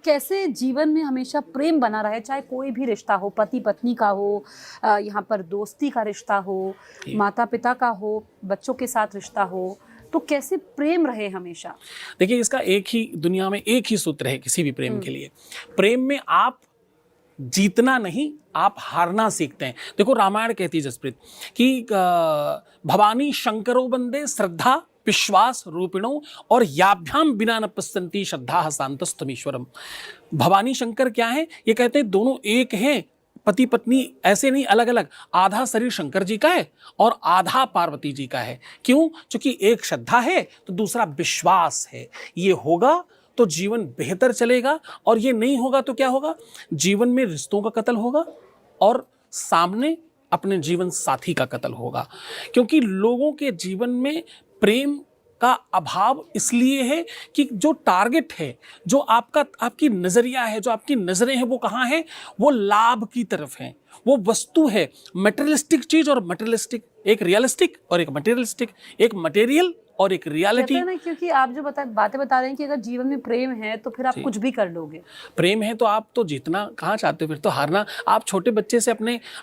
कैसे जीवन में हमेशा प्रेम बना रहे, चाहे कोई भी रिश्ता हो, पति पत्नी का हो, यहाँ पर दोस्ती का रिश्ता हो, माता पिता का हो, बच्चों के साथ रिश्ता हो, तो कैसे प्रेम रहे हमेशा? देखिए, इसका एक ही दुनिया में एक ही सूत्र है किसी भी प्रेम के लिए। प्रेम में आप जीतना नहीं, आप हारना सीखते हैं। देखो, रामायण कहती है जसप्रीत कि भवानी शंकरो बंदे श्रद्धा विश्वास रूपिणों और याभ्याम बिना न पश्यन्ति श्रद्धा शांतस्तमीश्वरम। भवानी शंकर क्या है? ये कहते हैं दोनों एक हैं, पति पत्नी ऐसे नहीं, अलग अलग। आधा शरीर शंकर जी का है और आधा पार्वती जी का है। क्यों? क्योंकि एक श्रद्धा है तो दूसरा विश्वास है। ये होगा तो जीवन बेहतर चलेगा, और ये नहीं होगा तो क्या होगा? जीवन में रिश्तों का कत्ल होगा और सामने अपने जीवन साथी का कत्ल होगा। क्योंकि लोगों के जीवन में प्रेम का अभाव इसलिए है कि जो टारगेट है, जो आपकी नजरिया है, जो आपकी नजरें हैं, वो कहाँ है? वो लाभ की तरफ है। वो वस्तु है, मटेरियलिस्टिक चीज और मटेरियलिस्टिक, एक रियलिस्टिक और एक मटेरियलिस्टिक, एक मटेरियल और एक रियलिटी। कहते हैं ना, क्योंकि आप जो बातें बता रहे हैं कि अगर जीवन में प्रेम है तो फिर आप कुछ भी कर लोगे। प्रेम है तो आप तो जीतना कहाँ चाहते हो? फिर तो हारना। आप छोटे बच्चे से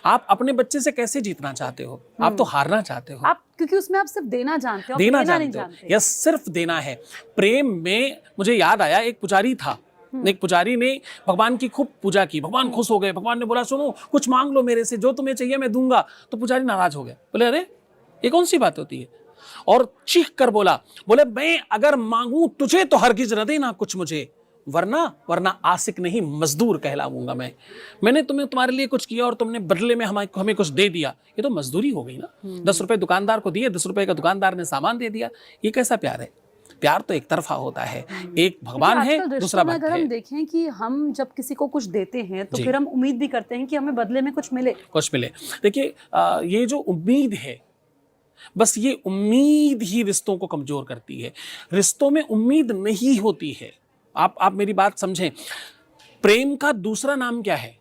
आप अपने बच्चे से कैसे जीतना चाहते हो? आप तो हारना चाहते हो। आप, क्योंकि उसमें आप सिर्फ देना जानते हो, देना नहीं जानते हो। यस, सिर्फ देना है। प्रेम में मुझे याद आया, एक पुजारी था। एक पुजारी ने भगवान की खूब पूजा की, भगवान खुश हो गए। भगवान ने बोला, सुनो, कुछ मांग लो मेरे से, जो तुम्हें चाहिए मैं दूंगा। तो पुजारी नाराज हो गया, बोले अरे ये कौन सी बात होती है? और चीख कर बोले मैं अगर मांगू तुझे तो हरगिज न देना कुछ मुझे, वरना आशिक नहीं मजदूर कहलाऊंगा मैं। मैंने तुम्हारे लिए कुछ किया और तुमने बदले में हमें कुछ दे दिया, ये तो मजदूरी हो गई ना। 10 रुपए दुकानदार को दिए, 10 रुपए का दुकानदार ने सामान दे दिया। ये कैसा प्यार है? प्यार तो एक तरफा होता है, एक भगवान है, दूसरा भक्त है। अगर हम देखें कि हम जब किसी को कुछ देते हैं तो फिर हम उम्मीद भी करते हैं कि हमें बदले में कुछ मिले। देखिए, ये जो उम्मीद है, बस ये उम्मीद ही रिश्तों को कमजोर करती है। रिश्तों में उम्मीद नहीं होती है। आप मेरी बात समझें। प्रेम का दूसरा नाम क्या है?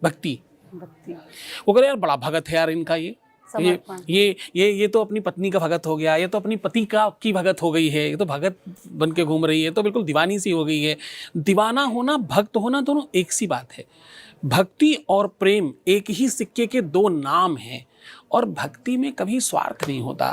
भक्ति। वो कह रहे यार बड़ा भगत है यार इनका, ये तो अपनी पत्नी का भगत हो गया, ये तो अपनी पति की भगत हो गई है, ये तो भगत बन के घूम रही है, तो बिल्कुल दीवानी सी हो गई है। दीवाना होना, भक्त होना, दोनों एक सी बात है। भक्ति और प्रेम एक ही सिक्के के दो नाम हैं, और भक्ति में कभी स्वार्थ नहीं होता।